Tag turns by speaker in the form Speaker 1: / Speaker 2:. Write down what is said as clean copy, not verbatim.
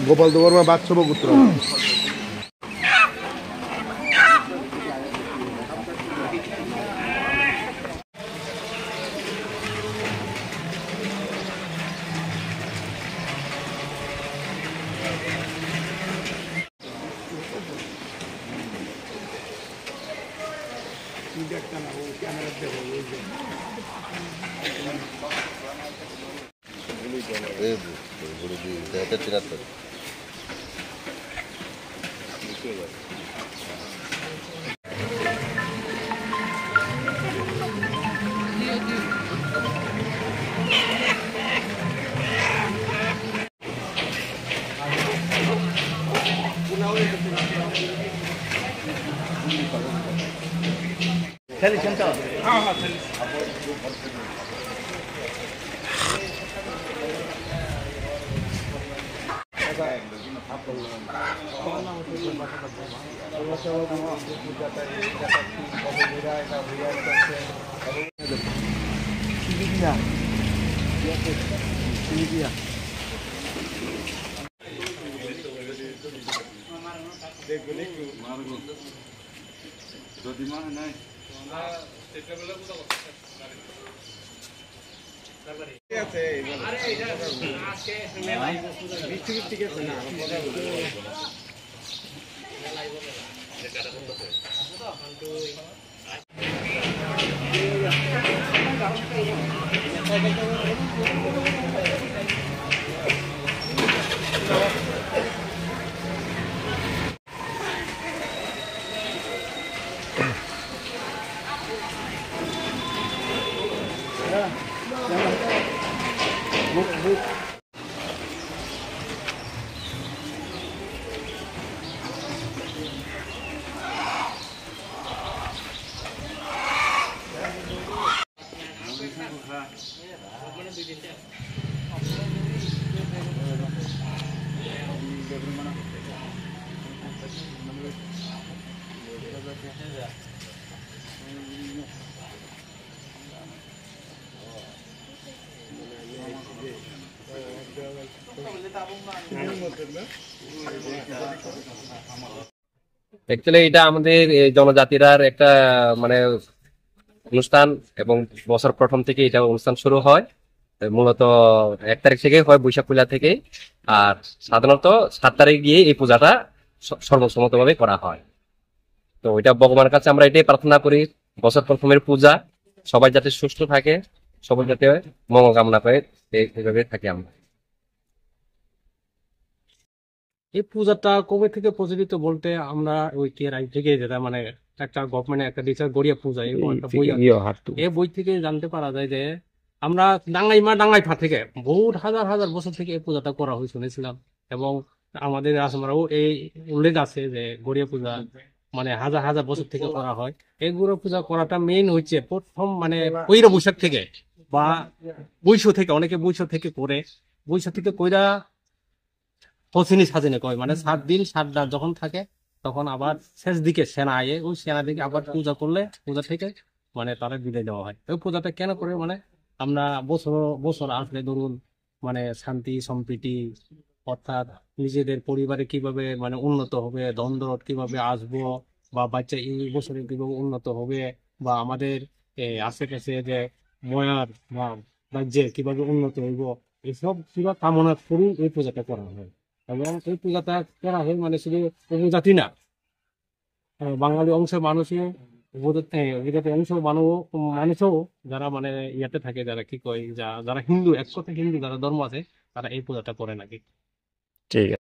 Speaker 1: Gopal Debbarma বাদশাহপুত্র।
Speaker 2: Actually এটা আমাদের জনজাতিরার একটা মানে অনুষ্ঠান এবং বছর প্রথম থেকে এটা অনুষ্ঠান শুরু হয়। মূলত 1 তারিখ থেকে হয়, বৈশাখ পূজা থেকে। আর সাধারণত 7 তারিখ গিয়ে এই পূজাটা সর্বসম্মতভাবে করা হয়। তো এটা ভগবানের কাছে আমরা এটাই প্রার্থনা করি, বছর প্রথমের পূজা সবাই যাতে সুস্থ থাকে, সবাই যাতে মঙ্গল কামনা করে এইভাবে থাকি আমরা।
Speaker 3: এই পূজাটা কবে থেকে প্রচলিত বলতে আমরা ওই আগে থেকে যেটা মানে একটা গভর্নমেন্ট একটা দিচ্ছে গড়িয়া পূজা, এই বই থেকে জানতে পারা যায় যে আমরা ডাঙ্গাইফা থেকে বহুত হাজার হাজার বছর থেকে এই পূজাটা করা হয় শুনেছিলাম। এবং আমাদের আসামেও এই উল্লেখ আছে যে গড়িয়া পূজা মানে হাজার হাজার বছর থেকে করা হয়। এই গড়িয়া পূজা করাটা মেইন হচ্ছে প্রথম মানে পয়লা বৈশাখ থেকে বা বৈশাখ থেকে, অনেকে বৈশাখ থেকে করে, বৈশাখ থেকে কইরা পশ্চিনী সাজিনে কয় মানে 7 দিন 7 রাত যখন থাকে তখন আবার শেষ দিকে সেনা আয়ে ওই সেনা দিকে আবার পূজা করলে পূজা থেকে মানে তারা বিদায় দেওয়া হয়। ওই পূজাটা কেন করে মানে আমরা বছর বছর আসলে ধরুন মানে শান্তি সম্প্রীতি, অর্থাৎ নিজেদের পরিবারে কিভাবে মানে উন্নত হবে, ধন দৌলত কিভাবে আসবো, বা বাচ্চা এই বছরে কিভাবে উন্নত হবে, বা আমাদের আশেপাশে যে ময়ার বা রাজ্যে কিভাবে উন্নত হইব, এসব পুরো কামনা করেই এই পূজাটা করা হয়। এবং এই পূজাটা করা হয় মানে শুধু উপজাতি না, বাঙালি অংশের মানুষও উপজাতি অংশ মানুষও যারা মানে ইয়াতে থাকে, যারা কি কয় যারা হিন্দু, এক কথা হিন্দু যারা ধর্ম আছে, তারা এই পূজাটা করে নাকি।
Speaker 4: ঠিক আছে।